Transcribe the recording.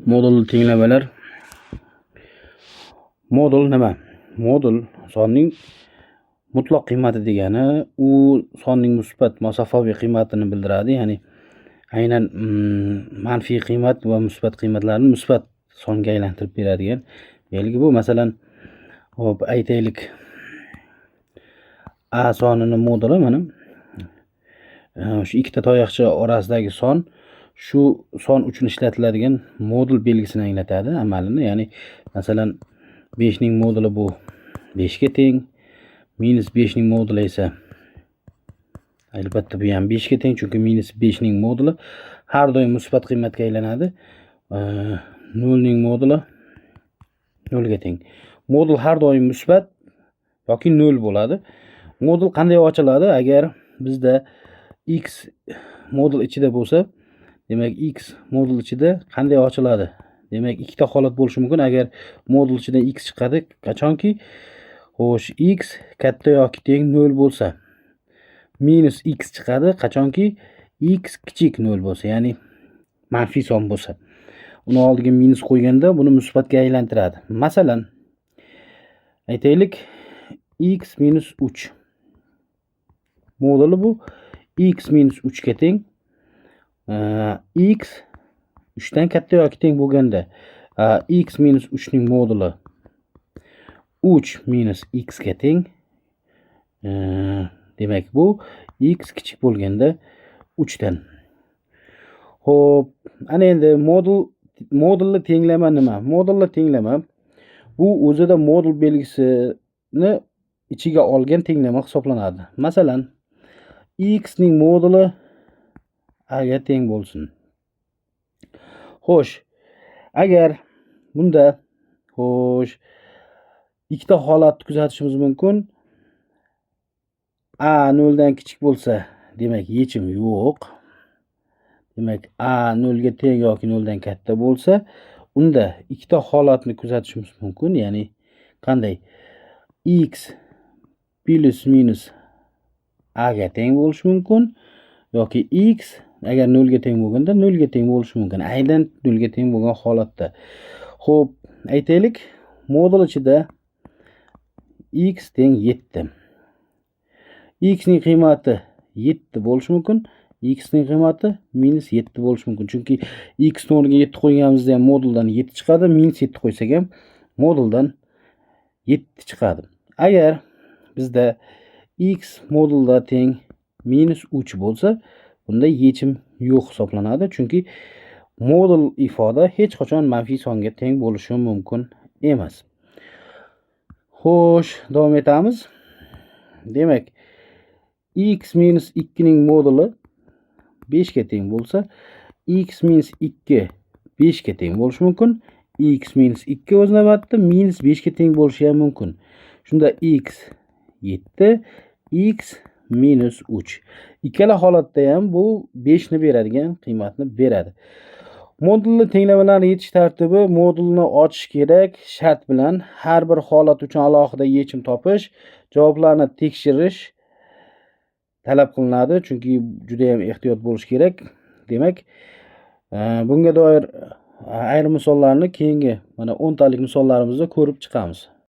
Modulli tenglamalar. Modul nima? Modul sonning mutlaq qiymati degani, u sonning musbat masofaviy qiymatini bildiradi. Ya'ni aynan manfiy qiymat va musbat qiymatlarni musbat songa aylantirib beradigan belgi bu. Masalan, hop aytaylik, a sonini moduli mana shu ikkita tayoqcha orasidagi son, shu son uchun ishlatiladigan modul belgisini anglatadi, amalini. Ya'ni masalan 5 ning moduli bu 5 ga teng, -5 ning moduli esa albatta bu ham 5 ga teng, chunki -5 ning moduli har doim musbat qiymatga aylanadi. 0 ning moduli 0 ga teng. Modul har doim musbat yoki 0 bo'ladi. Modul qanday ochiladi? Agar bizda x modul ichida bo'lsa, demak x modul ichida qanday ochiladi? Demak, ikkita holat bo'lishi mumkin. Agar modul ichidan x chiqadi, qachonki xo'sh x katta yoki teng 0 bo'lsa, minus x chiqadi qachonki x kichik 0 bo'lsa, ya'ni manfiy son bo'lsa. Uni oldiga minus qo'yganda buni musbatga aylantiradi. Masalan, aytaylik x minus 3 moduli bu x minus 3 ga teng. X 3 dan katta yoki teng bo'lganda x minus 3 ning moduli 3 minus x ga teng. Demak, bu x kichik bo'lganda 3 dan. Xo'p, ana endi modulli tenglama nima? Modulli tenglama bu o'zida modul belgisini ichiga olgan tenglama hisoblanadi. Masalan, x ning moduli a ga teng bo'lsin. Xo'sh, agar bunda ikkita holat kuzatishimiz mumkin. A 0 dan kichik bo'lsa, demak yechim yo'q. Demak, a 0 ga teng yoki 0 dan katta bo'lsa, unda ikkita holatni kuzatishimiz mumkin. Ya'ni qanday? X plus minus a ga teng bo'lishi mumkin yoki x agar 0 ga teng bo'lganda 0 ga teng bo'lishi mumkin. Aynan 0 ga teng bo'lgan holatda. Xo'p, aytaylik, modul ichida x teng 7. X ning qiymati 7 bo'lishi mumkin. X ning qiymati -7 bo'lishi mumkin. Chunki x o'rniga 7 qo'yganimizda ham moduldan 7 chiqadi, -7 qo'ysak ham moduldan 7 chiqadi. Agar bizda x modulda teng -3 bo'lsa, bunda yechim yo'q hisoblanadi. Chunki modul ifoda hech qachon manfiy songa teng bo'lishi mumkin emas. Xo'sh, davom etamiz. Demak, x minus 2 ning moduli 5 ga teng bo'lsa, x minus 2 5 ga teng bo'lishi mumkin. X minus 2 o'z navbatida minus 5 ga teng bo'lishi ham mumkin. Shunda x 7, x minus 3. Ikkala holatda ham bu 5 ni beradigan qiymatni beradi. Modulli tenglamalarni yechish tartibi: modulni ochish kerak shart bilan, har bir holat uchun alohida yechim topish, javoblarni tekshirish talab qilinadi, chunki juda ham ehtiyot bo'lish kerak. Demak, bunga doir ayrim misollarni keyingi mana 10 talik misollarimizda ko'rib chiqamiz.